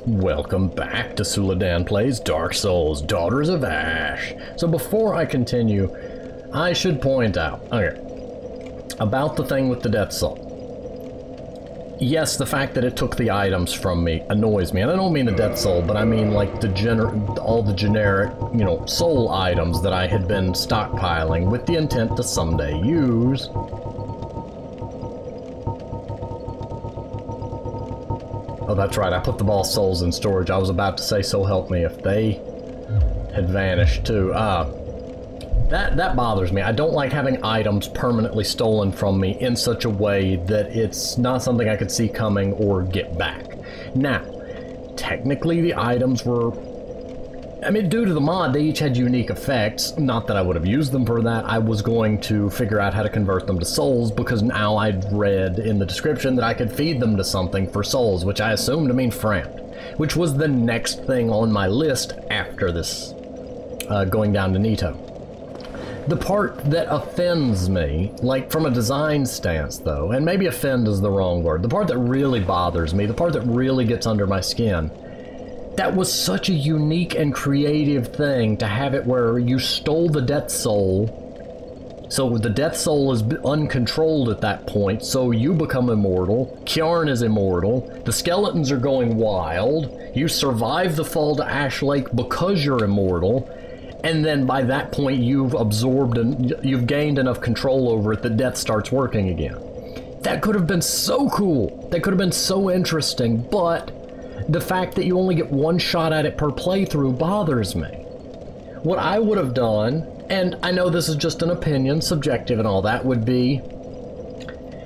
Welcome back to Suladan Plays Dark Souls, Daughters of Ash. So before I continue, I should point out, about the thing with the Death Soul. Yes, the fact that it took the items from me annoys me, and I don't mean the Death Soul, but I mean like all the generic, soul items that I had been stockpiling with the intent to someday use. Oh, that's right, I put the boss souls in storage. I was about to say, so help me if they had vanished too. That bothers me. I don't like having items permanently stolen from me in such a way that it's not something I could see coming or get back. Now, technically the items were... due to the mod, they each had unique effects. Not that I would have used them for that. I was going to figure out how to convert them to souls, because now I'd read in the description that I could feed them to something for souls, which I assumed to mean friend, which was the next thing on my list after this, going down to Nito. The part that offends me, like from a design stance though, and maybe offend is the wrong word, the part that really bothers me, the part that really gets under my skin, that was such a unique and creative thing to have it where you stole the Death Soul. So the Death Soul is uncontrolled at that point, so you become immortal. Kjarn is immortal. The skeletons are going wild. You survive the fall to Ash Lake because you're immortal. And then by that point you've absorbed and you've gained enough control over it that death starts working again. That could have been so cool. That could have been so interesting, but the fact that you only get one shot at it per playthrough bothers me. What I would have done, and I know this is just an opinion, subjective and all that, would be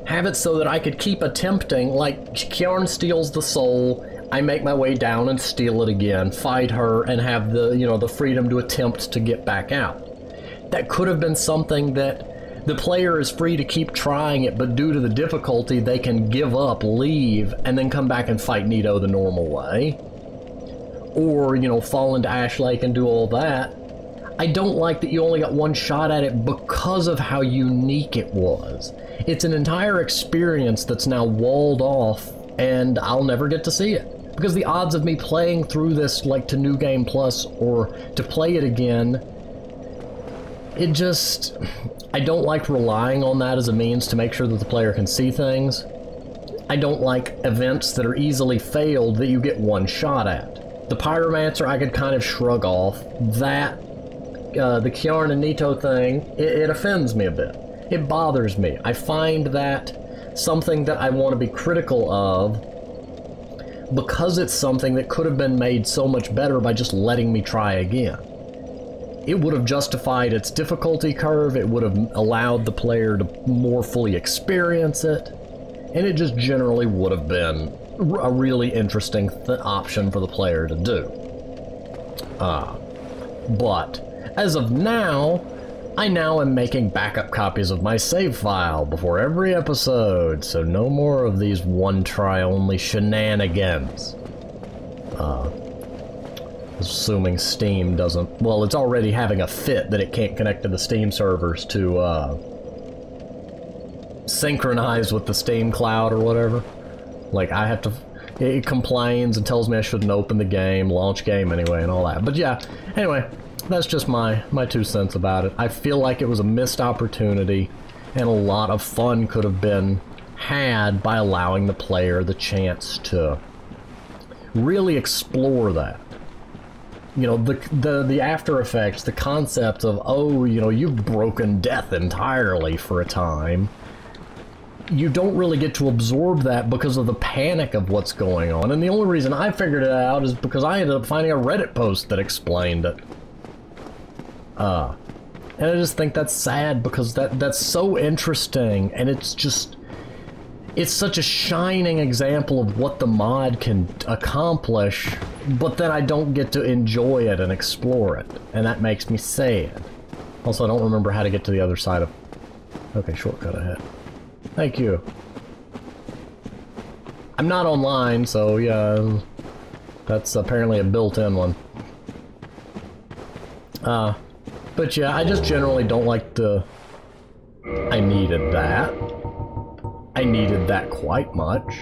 have it so that I could keep attempting, like Kjarn steals the soul, I make my way down and steal it again, fight her, and have the, the freedom to attempt to get back out. That could have been something that the player is free to keep trying it, but due to the difficulty, they can give up, leave, and then come back and fight Nito the normal way. Or, fall into Ash Lake and do all that. I don't like that you only got one shot at it because of how unique it was. It's an entire experience that's now walled off, and I'll never get to see it. Because the odds of me playing through this, like to New Game Plus, or to play it again, it just... I don't like relying on that as a means to make sure that the player can see things. I don't like events that are easily failed that you get one shot at. The Pyromancer I could kind of shrug off. That, the Kjarn and Nito thing, it offends me a bit. It bothers me. I find that something that I want to be critical of, because it's something that could have been made so much better by just letting me try again. It would have justified its difficulty curve, it would have allowed the player to more fully experience it, and it just generally would have been a really interesting option for the player to do. But, as of now, I now am making backup copies of my save file before every episode, so no more of these one-try-only shenanigans. Assuming Steam doesn't... Well, it's already having a fit that it can't connect to the Steam servers to, synchronize with the Steam cloud or whatever. Like, I have to... It complains and tells me I shouldn't open the game, launch game anyway, and all that. But yeah, anyway... That's just my 2 cents about it. I feel like it was a missed opportunity, and a lot of fun could have been had by allowing the player the chance to really explore that. The after effects, the concept of, oh, you've broken death entirely for a time. You don't really get to absorb that because of the panic of what's going on. And the only reason I figured it out is because I ended up finding a Reddit post that explained it. And I just think that's sad because that's so interesting, and it's such a shining example of what the mod can accomplish, but then I don't get to enjoy it and explore it, and that makes me sad. Also, I don't remember how to get to the other side of... Okay, shortcut ahead. Thank you. I'm not online, so yeah, that's apparently a built-in one. But yeah, I just generally don't like the... I needed that. I needed that quite much.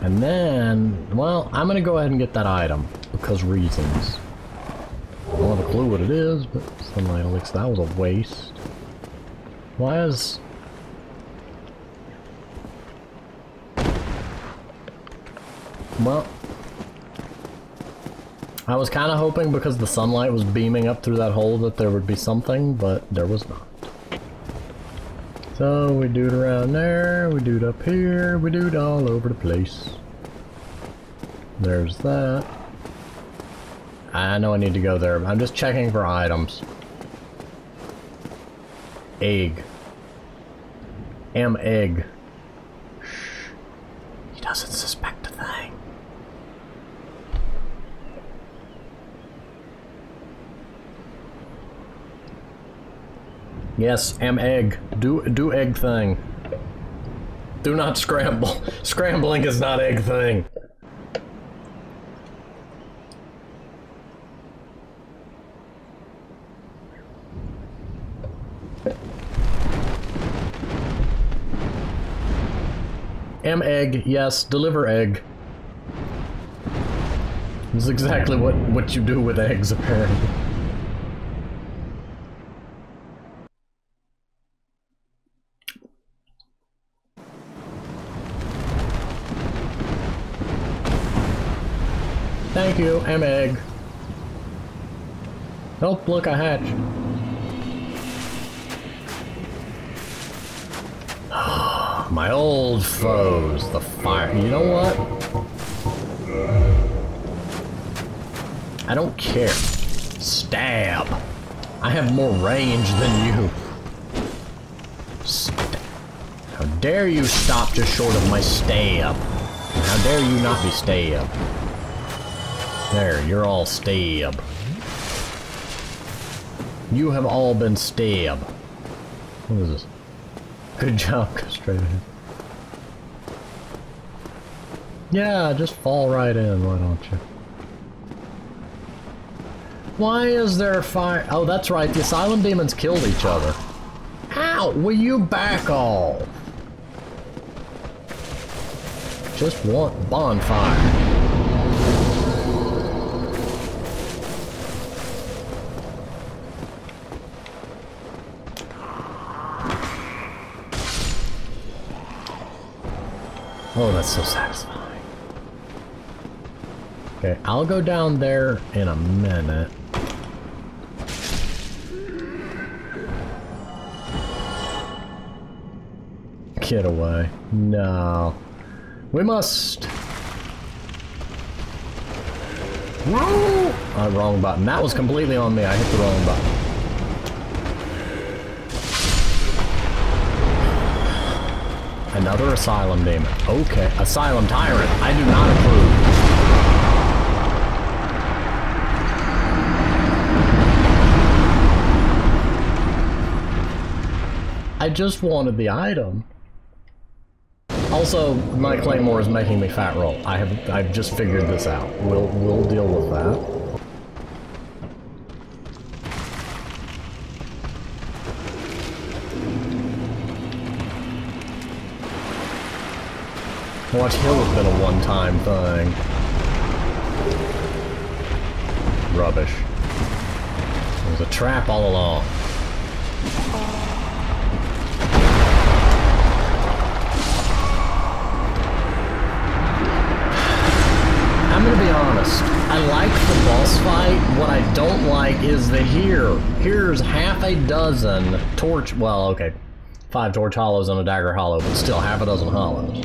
And then, well, I'm gonna go ahead and get that item, because reasons. I don't have a clue what it is, but sunlight elixir, that was a waste. Why is... Well... I was kind of hoping because the sunlight was beaming up through that hole that there would be something, but there was not. So we do it around there, we do it up here, we do it all over the place. There's that. I know I need to go there, but I'm just checking for items. Egg. Egg. Shh. He doesn't suspect a thing. Yes, egg. Do egg thing. Do not scramble. Scrambling is not egg thing. Egg, yes, deliver egg. This is exactly what you do with eggs, apparently. Thank you, egg. Oh, look, I hatched. My old foes, the fire. You know what? I don't care. Stab. I have more range than you. How dare you stop just short of my stab? How dare you not be stabbed? There, you're all stab. You have all been stabbed. What is this? Good job, go straight ahead. Yeah, just fall right in, why don't you? Why is there fire? Oh, that's right, the asylum demons killed each other. Ow, will you back off? Just want bonfire. Oh, that's so satisfying. Okay, I'll go down there in a minute. Get away. No. We must... Whoa! Wrong button. That was completely on me. I hit the wrong button. Another asylum demon. Okay. Asylum tyrant. I do not approve. I just wanted the item. Also, my claymore is making me fat roll. I've just figured this out. We'll deal with that. Watch Hill has been a one-time thing. Rubbish. It was a trap all along. I'm gonna be honest. I like the boss fight. What I don't like is the here's half a dozen torch. Well, okay, 5 torch hollows and a dagger hollow, but still half a dozen hollows.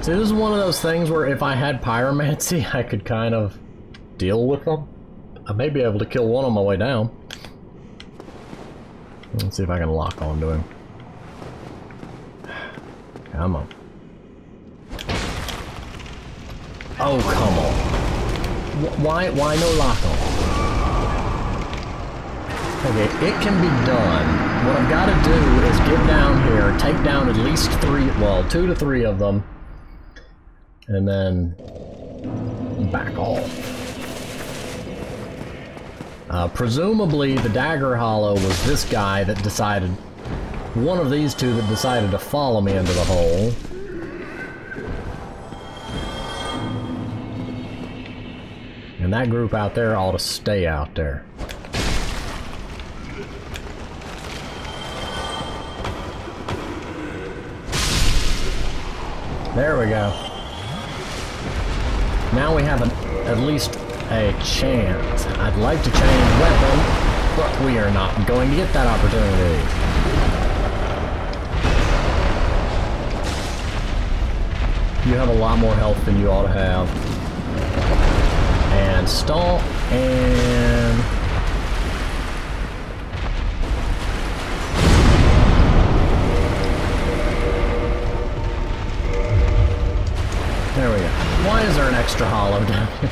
See, this is one of those things where if I had pyromancy, I could kind of deal with them. I may be able to kill one on my way down. Let's see if I can lock onto him. Come on. Oh, come on. Why no lock on? Okay, it can be done. What I've got to do is get down here, take down at least 2 to 3 of them, and then back off. Presumably the dagger hollow was this guy that decided, one of these two that decided to follow me into the hole. that group out there ought to stay out there. There we go. Now we have at least a chance. I'd like to change weapon, but we are not going to get that opportunity. You have a lot more health than you ought to have. And stomp, and... there we go. Why is there an extra hollow down here?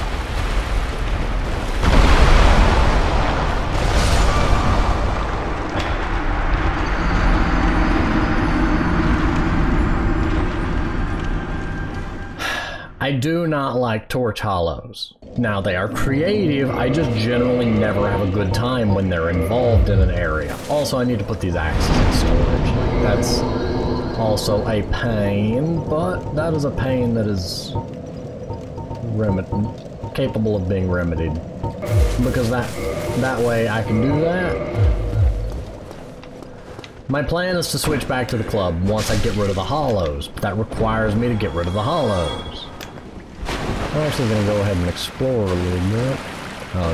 I do not like torch hollows. Now, they are creative, I just generally never have a good time when they're involved in an area. Also, I need to put these axes in storage. That's also a pain, but that is a pain that is capable of being remedied. Because that way I can do that. My plan is to switch back to the club once I get rid of the hollows, but that requires me to get rid of the hollows. I'm actually going to go ahead and explore a little bit. Oh,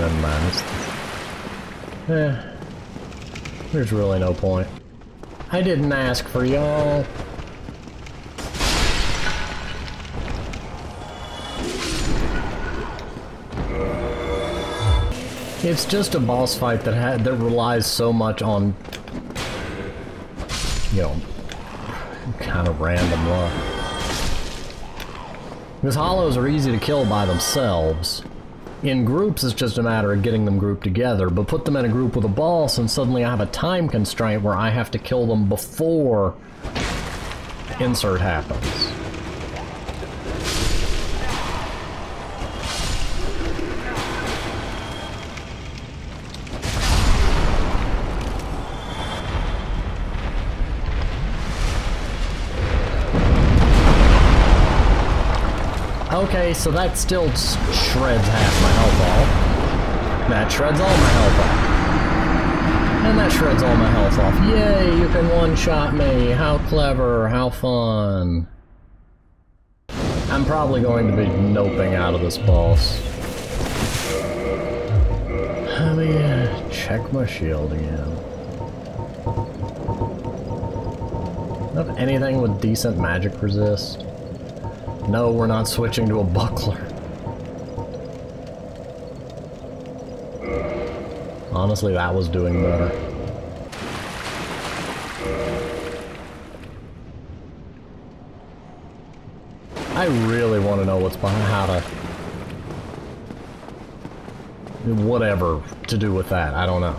never mind. There's really no point. I didn't ask for y'all. It's just a boss fight that relies so much on, you know, kind of random luck. Because hollows are easy to kill by themselves. In groups, it's just a matter of getting them grouped together, but put them in a group with a boss and suddenly I have a time constraint where I have to kill them before insert happens. Okay, so that still shreds half my health off. That shreds all my health off. And that shreds all my health off. Yay, you can one-shot me. How clever, how fun. I'm probably going to be noping out of this boss. Let me check my shield again. Not anything with decent magic resist. No, we're not switching to a buckler. Honestly, that was doing better. I really want to know what's behind how to... whatever to do with that, I don't know.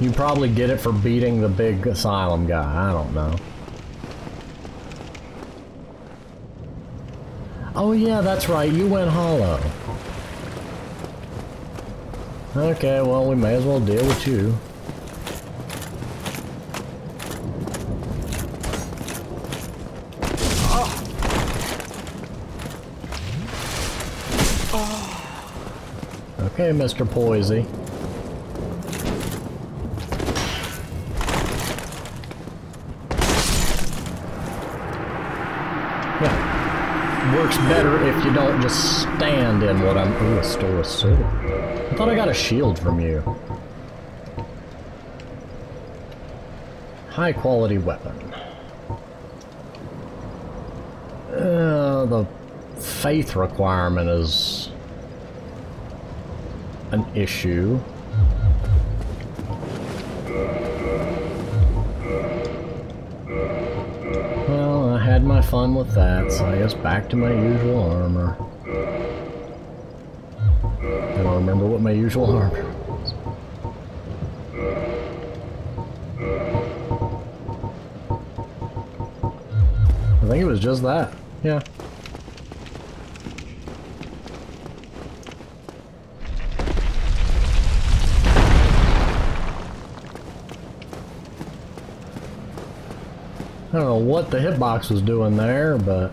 You probably get it for beating the big asylum guy, I don't know. Oh yeah, that's right, you went hollow. Okay, well, we may as well deal with you. Okay, Mr. Poisey. Works better if you don't just stand in what I'm... Ooh, a store of sword. I thought I got a shield from you. High quality weapon. The faith requirement is an issue. Well, I had my fun with that, so I guess back to my usual armor. I don't remember what my usual armor was. I think it was just that. Yeah. I don't know what the hitbox was doing there, but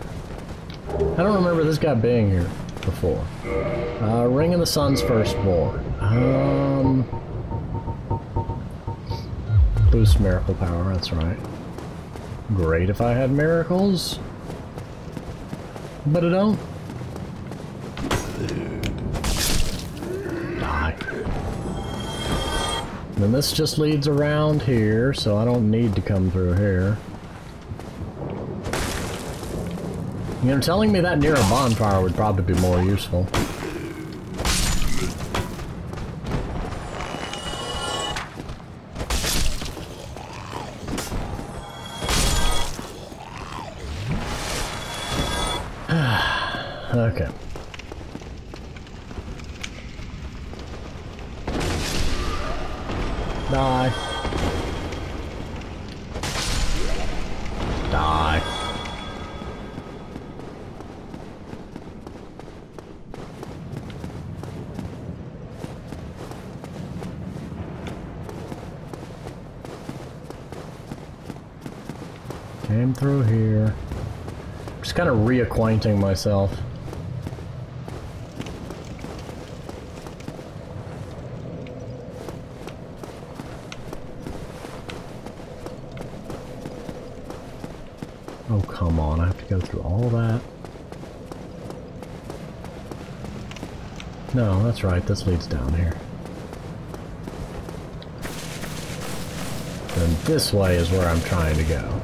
I don't remember this guy being here. before. Ring of the Sun's Firstborn. Boost miracle power, that's right. Great if I had miracles. But I don't. Die. And this just leads around here, so I don't need to come through here. You know, telling me that near a bonfire would probably be more useful. Okay. Die. Die. Came through here. Just kind of reacquainting myself. Oh, come on, I have to go through all that. No, that's right, this leads down here. And this way is where I'm trying to go.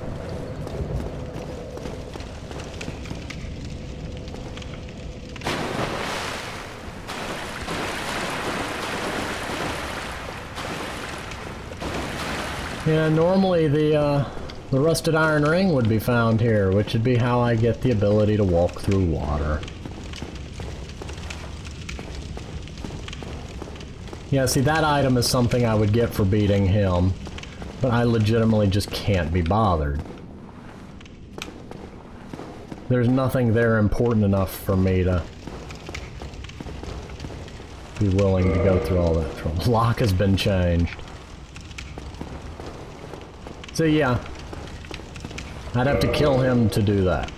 Yeah, normally the rusted iron ring would be found here, which would be how I get the ability to walk through water. Yeah, see, that item is something I would get for beating him, but I legitimately just can't be bothered. There's nothing there important enough for me to be willing to go through all that trouble. Lock has been changed. So yeah, I'd have to kill him to do that.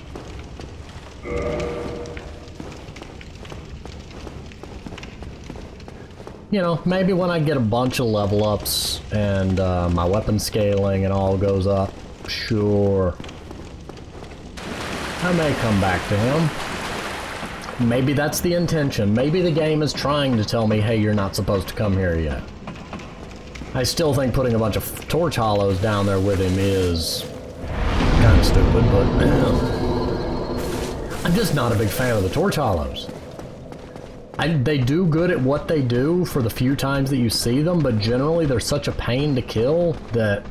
You know, maybe when I get a bunch of level ups and my weapon scaling and all goes up, sure. I may come back to him. Maybe that's the intention. Maybe the game is trying to tell me, hey, you're not supposed to come here yet. I still think putting a bunch of torch hollows down there with him is kind of stupid, but I'm just not a big fan of the torch hollows. They do good at what they do for the few times that you see them, but generally they're such a pain to kill that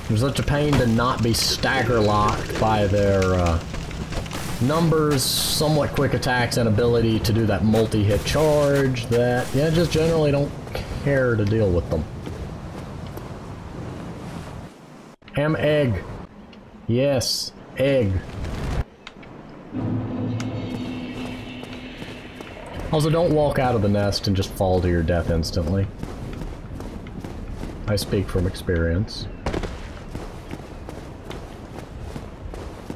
they're such a pain to not be stagger locked by their numbers, somewhat quick attacks, and ability to do that multi-hit charge that, yeah, just generally don't care to deal with them. Egg. Yes, egg. Also, don't walk out of the nest and just fall to your death instantly. I speak from experience.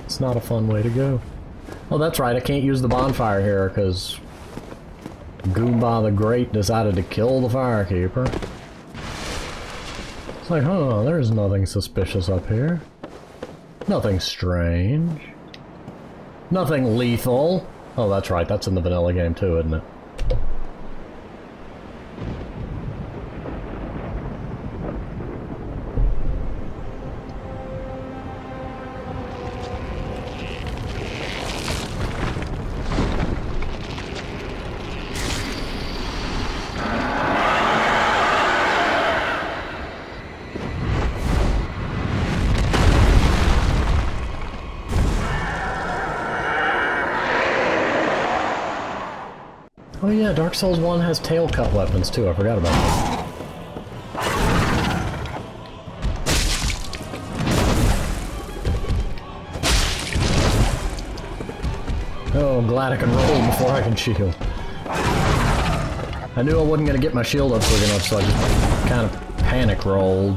It's not a fun way to go. Oh, that's right, I can't use the bonfire here because Goomba the Great decided to kill the firekeeper. It's like, huh, there's nothing suspicious up here. Nothing strange. Nothing lethal. Oh, that's right, that's in the vanilla game too, isn't it? Oh yeah, Dark Souls 1 has tail cut weapons too, I forgot about that. Oh, I'm glad I can roll before I can shield. I knew I wasn't going to get my shield up quick enough, so I just kind of panic rolled.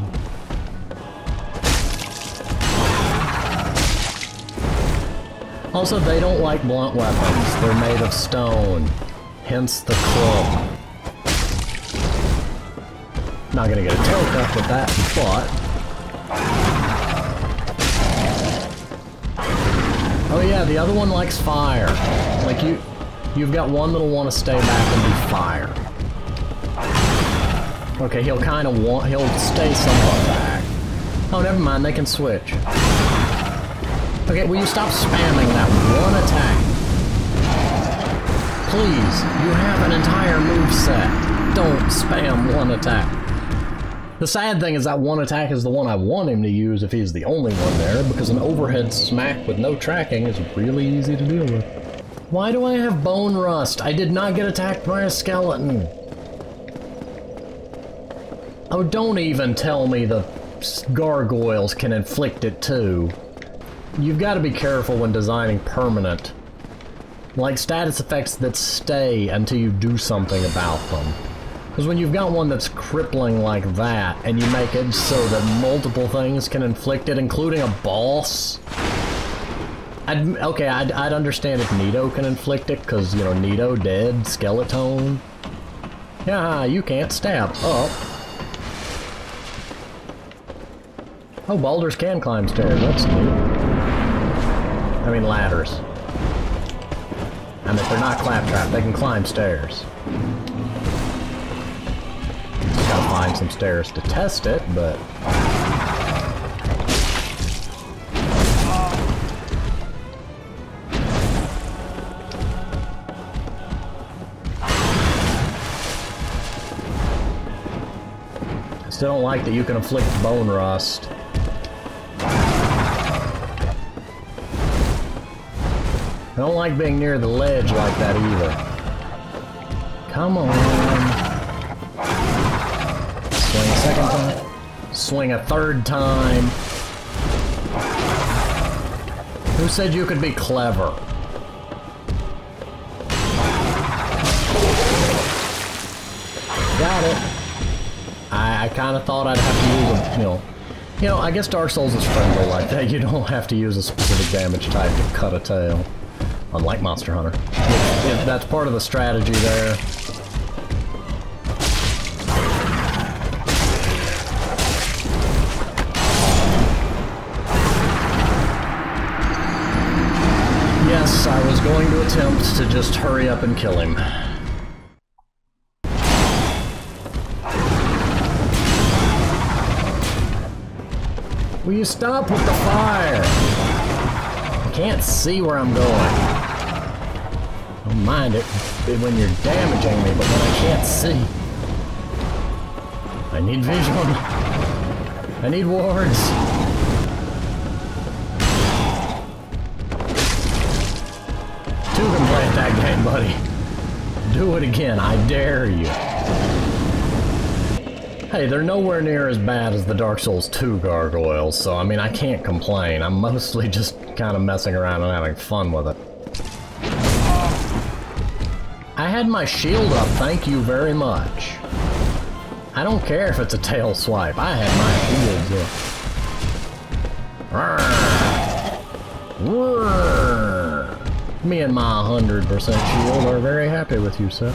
Also, they don't like blunt weapons. They're made of stone. Hence the club. Not gonna get a tail cut with that, but... Oh yeah, the other one likes fire. Like you've got one that'll want to stay back and do fire. Okay, he'll stay somewhat back. Oh, never mind, they can switch. Okay, will you stop spamming that one attack? Please, you have an entire moveset. Don't spam one attack. The sad thing is that one attack is the one I want him to use if he's the only one there, because an overhead smack with no tracking is really easy to deal with. Why do I have bone rust? I did not get attacked by a skeleton. Oh, don't even tell me the gargoyles can inflict it too. You've got to be careful when designing permanent. Like status effects that stay until you do something about them. Because when you've got one that's crippling like that, and you make it so that multiple things can inflict it, including a boss... I'd understand if Nito can inflict it, because, you know, Nito dead, skeleton. Yeah, you can't stab up. Oh, boulders can climb stairs, that's neat. I mean ladders. And if they're not claptrap, they can climb stairs. Just gotta find some stairs to test it, but... I still don't like that you can inflict bone rust. I don't like being near the ledge like that either. Come on. Swing a second time. Swing a third time. Who said you could be clever? Got it. I kind of thought I'd have to use a, you know, I guess Dark Souls is friendly like that. You don't have to use a specific damage type to cut a tail. Unlike Monster Hunter. That's part of the strategy there. Yes, I was going to attempt to just hurry up and kill him. Will you stop with the fire? I can't see where I'm going. Don't mind it when you're damaging me, but when I can't see. I need vision. I need wards. Two can play at that game, buddy. Do it again, I dare you. Hey, they're nowhere near as bad as the Dark Souls 2 gargoyles, so I mean, I can't complain. I'm mostly just kind of messing around and having fun with it. I had my shield up, thank you very much. I don't care if it's a tail swipe, I had my shield up. Me and my 100% shield are very happy with you, sir.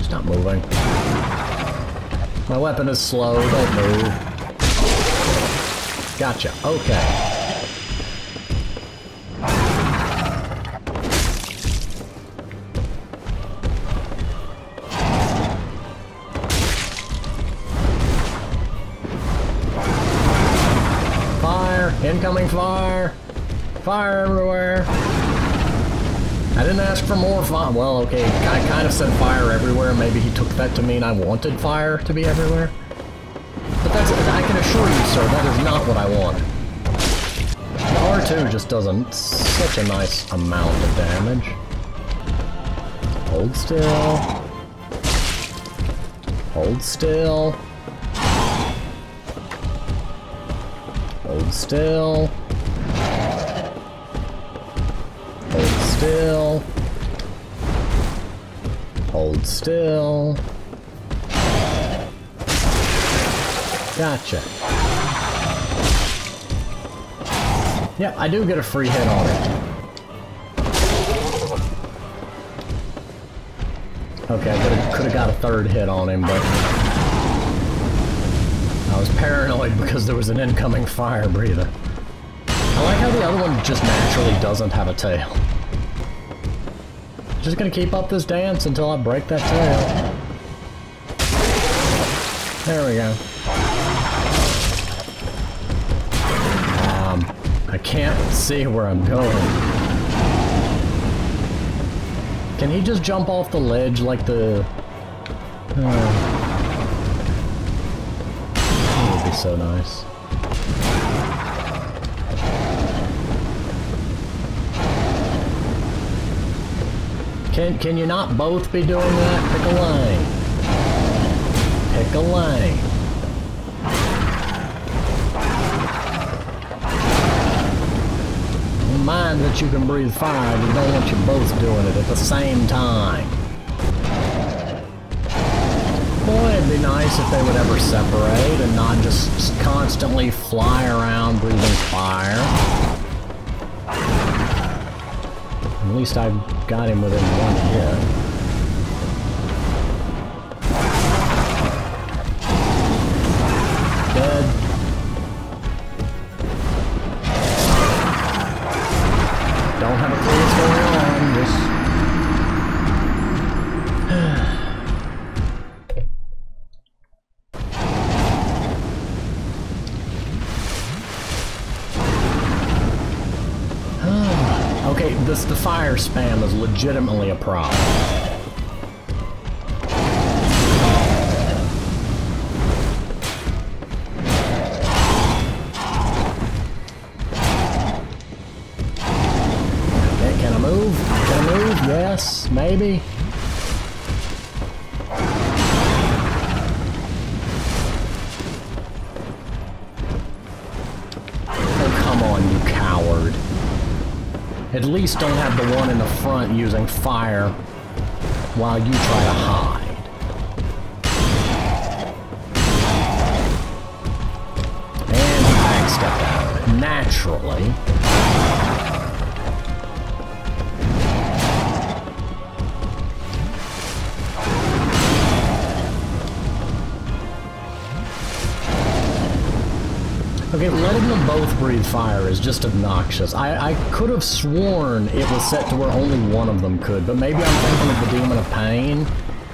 Stop moving. My weapon is slow, don't move. Gotcha, okay. Fire! Incoming fire! Fire everywhere! I didn't ask for more fire. Well, okay, I kind of said fire everywhere. Maybe he took that to mean I wanted fire to be everywhere. But that's, I can assure you, sir, that is not what I want. The R2 just does such a nice amount of damage. Hold still. Hold still. Hold still. Hold still. Hold still. Gotcha. Yeah, I do get a free hit on it. Okay, I could have got a third hit on him, but I was paranoid because there was an incoming fire breather. I like how the other one just naturally doesn't have a tail. Just gonna keep up this dance until I break that tail. There we go. I can't see where I'm going. Can he just jump off the ledge like the... That would be so nice. Can you not both be doing that? Pick a lane. Pick a lane. Mind that you can breathe fire, but don't want you both doing it at the same time. Boy, it'd be nice if they would ever separate and not just constantly fly around breathing fire. At least I got him within one hit. Dead. Don't have a clue what's going on, just... Okay, the fire spam is legitimately a problem. Can I move? Can I move? Yes, maybe. Oh, come on, you coward. At least don't have the one in the front using fire while you try to hide. And he backstepped out of it. Naturally. Okay, letting them both breathe fire is just obnoxious. I could have sworn it was set to where only one of them could, but maybe I'm thinking of the Demon of Pain,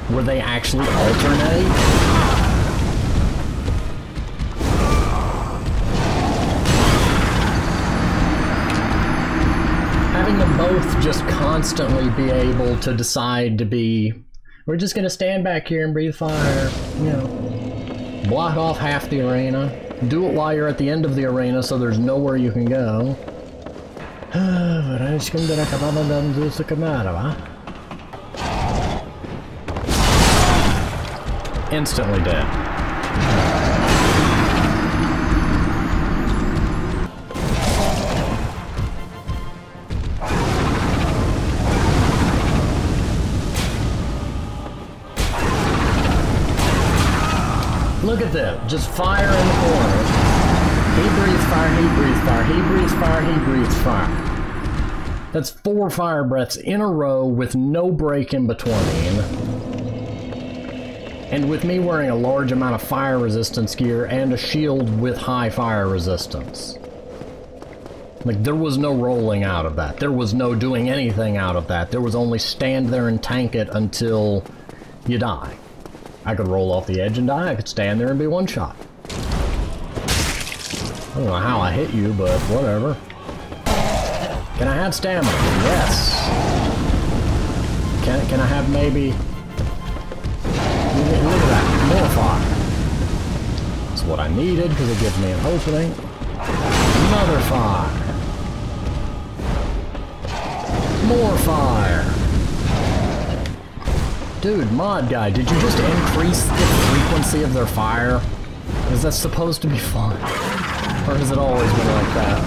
where they actually alternate. Having them both just constantly be able to decide to be, we're just gonna stand back here and breathe fire, you know, block off half the arena. Do it while you're at the end of the arena so there's nowhere you can go. Instantly dead. Look at that, just fire in the corner. He breathes fire, he breathes fire, he breathes fire, he breathes fire. That's 4 fire breaths in a row with no break in between. And with me wearing a large amount of fire resistance gear and a shield with high fire resistance. Like, there was no rolling out of that. There was no doing anything out of that. There was only stand there and tank it until you die. I could roll off the edge and die. I could stand there and be one shot. I don't know how I hit you, but whatever. Can I have stamina? Yes. Can I have maybe... Look at that. More fire. That's what I needed because it gives me an opening. Another fire. More fire. Dude, mod guy, did you just increase the frequency of their fire? Is that supposed to be fun? Or has it always been like that?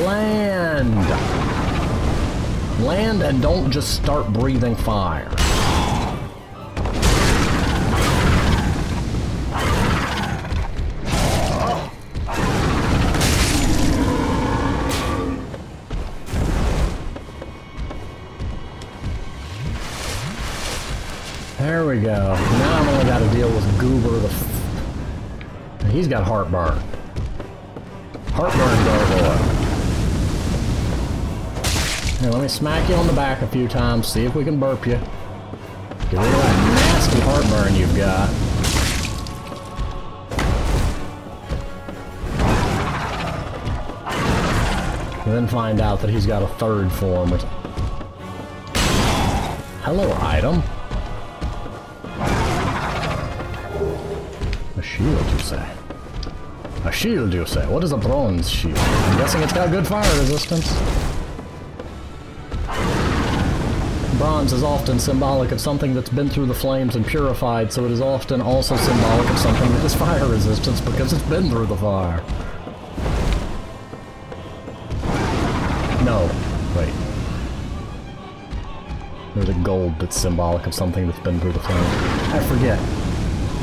Land! Land and don't just start breathing fire. go. Now I've only got to deal with Goober the... He's got heartburn. Heartburn gargoyle. Here, let me smack you on the back a few times, see if we can burp you. Get rid of that nasty heartburn you've got. And then find out that he's got a third form. Hello, item. A shield, you say? A shield, you say? What is a bronze shield? I'm guessing it's got good fire resistance. Bronze is often symbolic of something that's been through the flames and purified, so it is often also symbolic of something that has fire resistance because it's been through the fire. No. Wait. There's a gold that's symbolic of something that's been through the flames. I forget.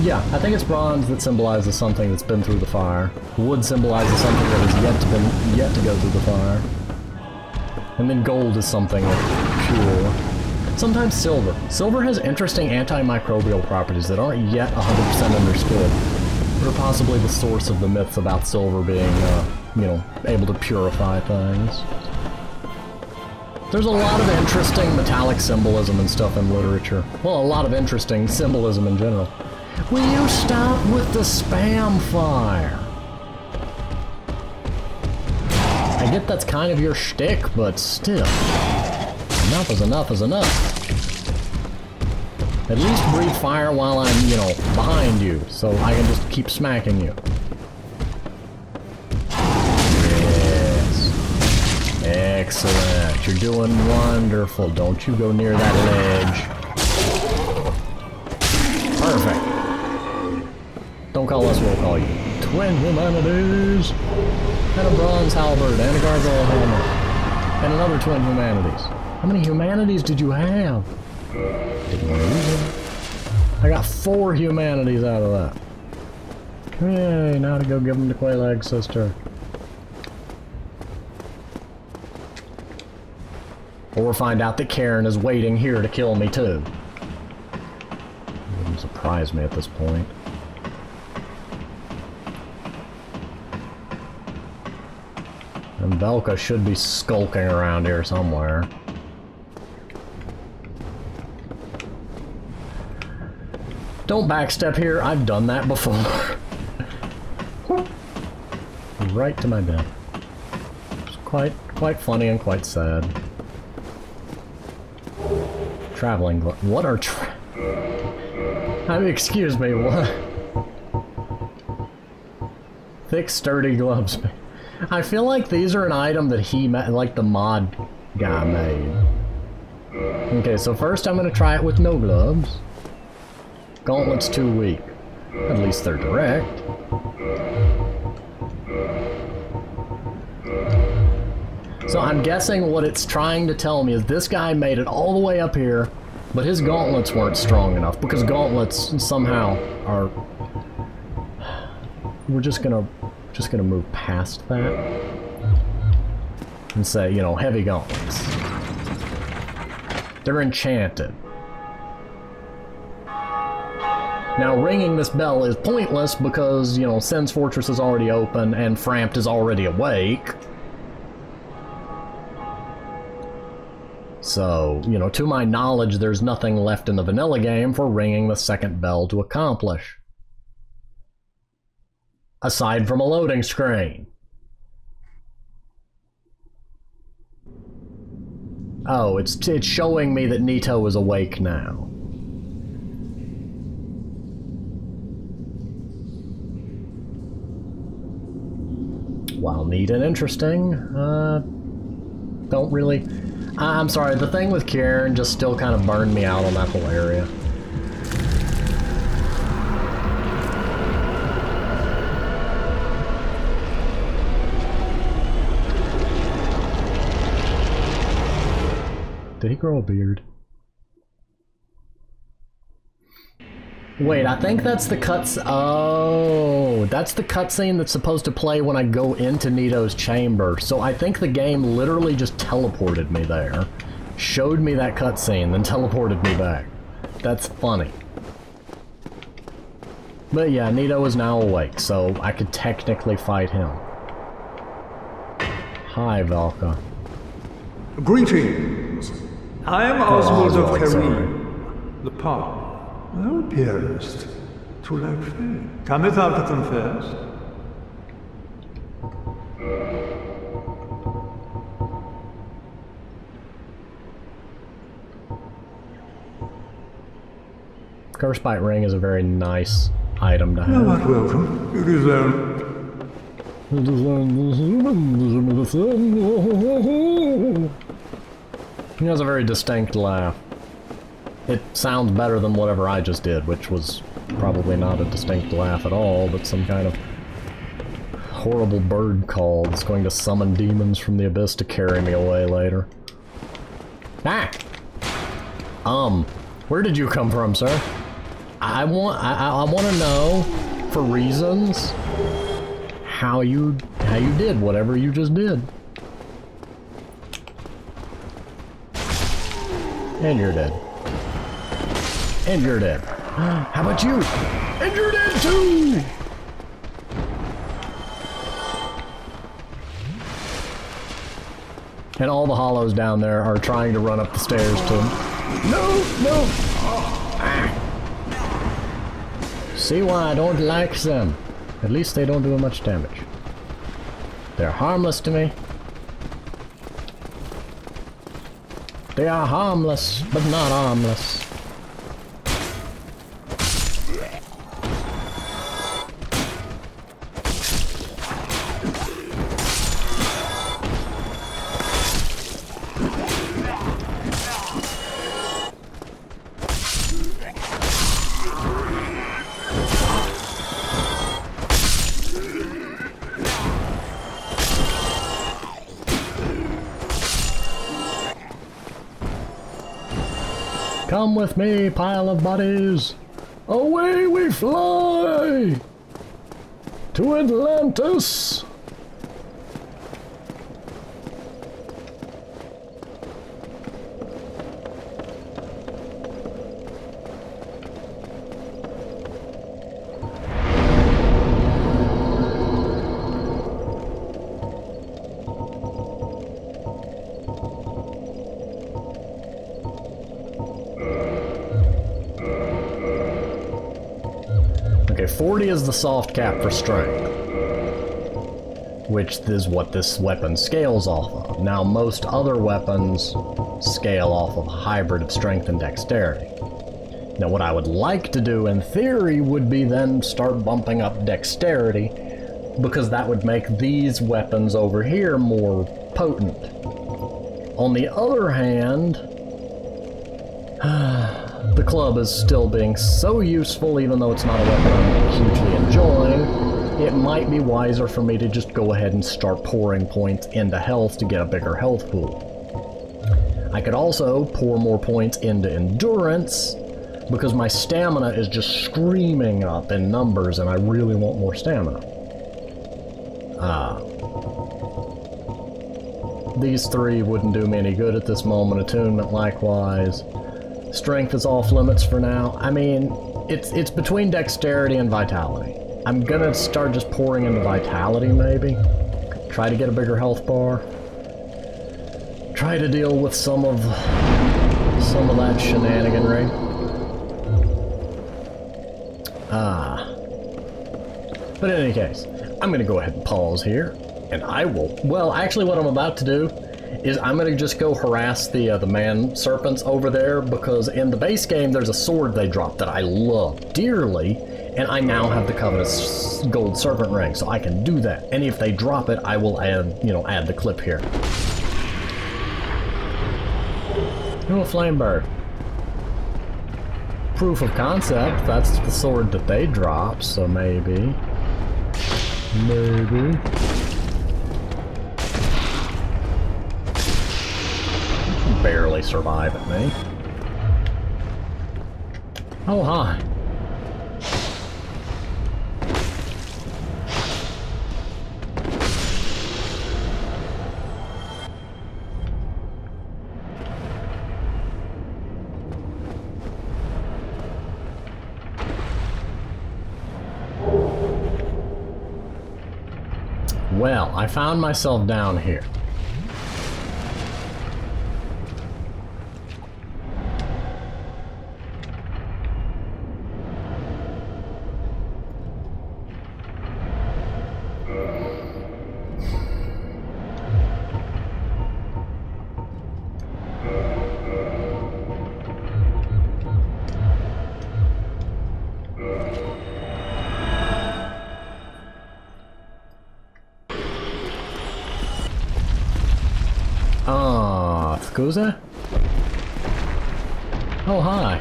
Yeah, I think it's bronze that symbolizes something that's been through the fire. Wood symbolizes something that has yet to go through the fire. And then gold is something that's pure. Sometimes silver. Silver has interesting antimicrobial properties that aren't yet 100% understood, but are possibly the source of the myths about silver being, you know, able to purify things. There's a lot of interesting metallic symbolism and stuff in literature. Well, a lot of interesting symbolism in general. Will you stop with the spam fire? I get that's kind of your shtick, but still. Enough is enough is enough. At least breathe fire while I'm, you know, behind you, so I can just keep smacking you. Yes. Excellent. You're doing wonderful. Don't you go near that ledge. Perfect. Don't call us, we'll call you. Twin humanities! And a bronze halberd, and a gargoyle helmet. And another twin humanities. How many humanities did you have? Didn't want to use them. I got 4 humanities out of that. Hey, now to go give them to Quayleg's sister. Or find out that Karen is waiting here to kill me too. It wouldn't surprise me at this point. And Velka should be skulking around here somewhere. Don't backstep here, I've done that before. Right to my death. It's quite funny and quite sad. Traveling gloves. What are I mean, excuse me, what? Thick, sturdy gloves. I feel like these are an item that he made, like the mod guy made. Okay, so first I'm gonna try it with no gloves. Gauntlet's too weak. At least they're direct. So I'm guessing what it's trying to tell me is this guy made it all the way up here, but his gauntlets weren't strong enough, because gauntlets somehow are... We're just gonna move past that and say, you know, heavy gauntlets. They're enchanted. Now, ringing this bell is pointless because, you know, Sen's Fortress is already open and Frampt is already awake. So, you know, to my knowledge, there's nothing left in the vanilla game for ringing the second bell to accomplish. Aside from a loading screen. Oh, it's showing me that Nito is awake now. While neat and interesting, don't really... I'm sorry, the thing with Karen just still kind of burned me out on that whole area. Did he grow a beard? Wait, I think that's the oh, that's the cutscene that's supposed to play when I go into Nito's chamber. So I think the game literally just teleported me there, showed me that cutscene, then teleported me back. That's funny. But yeah, Nito is now awake, so I could technically fight him. Hi, Valka. Greetings. I am Oswald of Oswald, Karim, the Palm. Thou appearest to lack faith. Cometh thou to confess? Cursebite ring is a very nice item to have. Thou art welcome. It is He has a very distinct laugh. It sounds better than whatever I just did, which was probably not a distinct laugh at all, but some kind of horrible bird call that's going to summon demons from the abyss to carry me away later. Ah! Where did you come from, sir? I want to know, for reasons, how you did whatever you just did. And you're dead. And you're dead. How about you? And you're dead too! And all the hollows down there are trying to run up the stairs to him. No! Ah. See why I don't like them. At least they don't do much damage. They're harmless to me. They are harmless, but not harmless. Come with me, pile of bodies! Away we fly! To Atlantis! Okay, 40 is the soft cap for strength, which is what this weapon scales off of. Now, most other weapons scale off of a hybrid of strength and dexterity. Now, what I would like to do in theory would be then start bumping up dexterity, because that would make these weapons over here more potent. On the other hand, the club is still being so useful, even though it's not a weapon I'm hugely enjoying. It might be wiser for me to just go ahead and start pouring points into health to get a bigger health pool. I could also pour more points into endurance, because my stamina is just screaming up in numbers and I really want more stamina. These three wouldn't do me any good at this moment. Attunement likewise. Strength is off limits for now. I mean, it's between dexterity and vitality. I'm gonna start just pouring into vitality, maybe. Try to get a bigger health bar. Try to deal with some of that shenaniganry. But in any case, I'm gonna go ahead and pause here, and I will. Well, actually, what I'm about to do is I'm gonna just go harass the man serpents over there, because in the base game there's a sword they drop that I love dearly, and I now have the Covenant's gold serpent ring, so I can do that. And if they drop it, I will add, add the clip here. Oh, a flame bird. Proof of concept. That's the sword that they drop, so maybe. Barely survive at me. Oh, hi. Well, I found myself down here. Scusa? Oh, hi.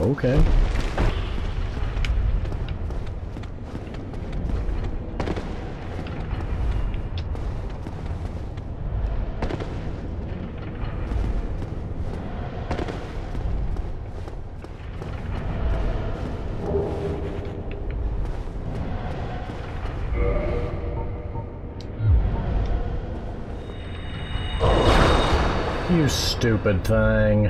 Okay. You stupid thing.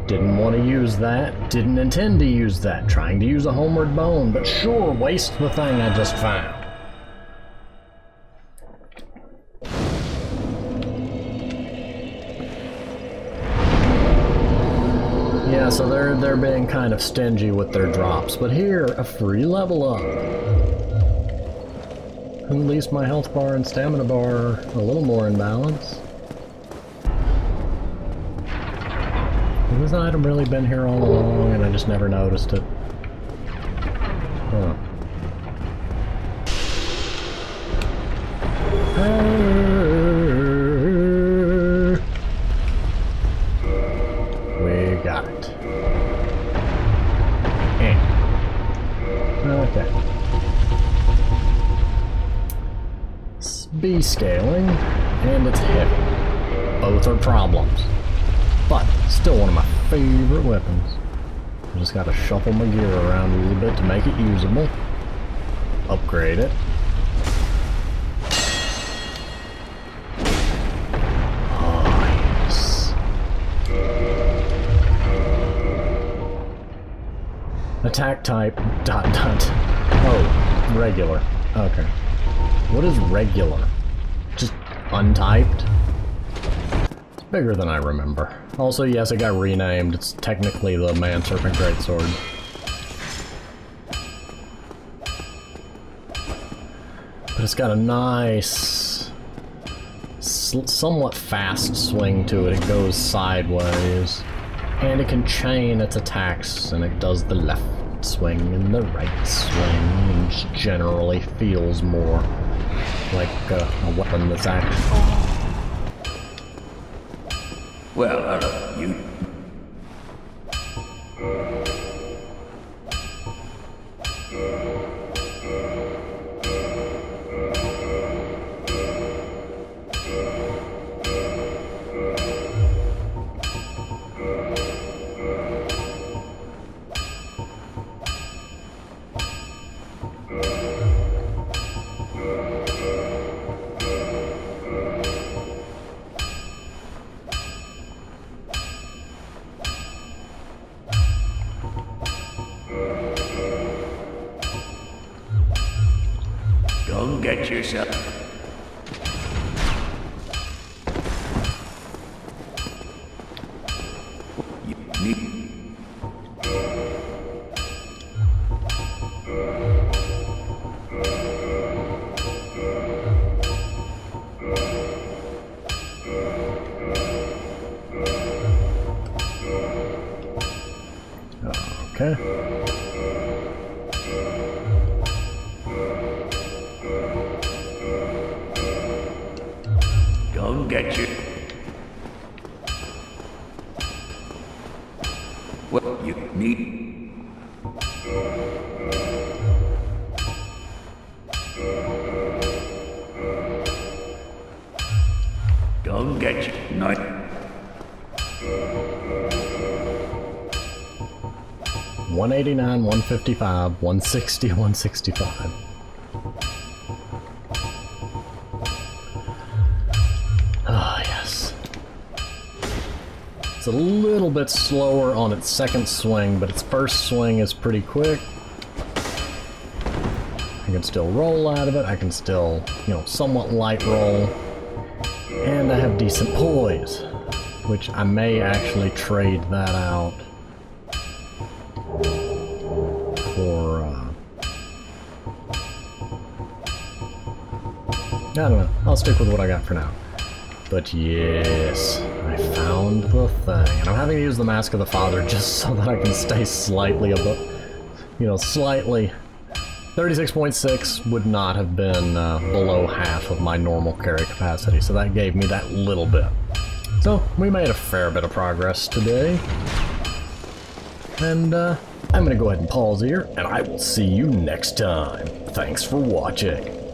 Didn't want to use that. Didn't intend to use that. Trying to use a homeward bone, but sure, waste the thing I just found. Yeah, so they're being kind of stingy with their drops, but here, a free level up. At least my health bar and stamina bar are a little more in balance. Has this item really been here all along and I just never noticed it? Huh. We got it. Okay. B scaling, and it's heavy. Both are problems. But, still one of my favorite weapons. I just gotta shuffle my gear around a little bit to make it usable. Upgrade it. Oh, yes. Attack type, ... Oh, regular. Okay. What is regular? Just untyped? It's bigger than I remember. Also, yes, it got renamed. It's technically the Man Serpent Greatsword. But it's got a nice, somewhat fast swing to it. It goes sideways. And it can chain its attacks, and it does the left swing and the right swing, and just generally feels more like a weapon that's actually... Well, you... Go get yourself. You need... Okay. Go get you. What you need. Go get you. Night. $189, $155, $160, $165. It's a little bit slower on its second swing, but its first swing is pretty quick. I can still roll out of it. I can still, you know, somewhat light roll. And I have decent poise, which I may actually trade that out for, I don't know. I'll stick with what I got for now. But yes, I found the thing. And I'm having to use the Mask of the Father just so that I can stay slightly above, you know, slightly. 36.6 would not have been below half of my normal carry capacity, so that gave me that little bit. So, we made a fair bit of progress today. And I'm gonna go ahead and pause here, and I will see you next time. Thanks for watching.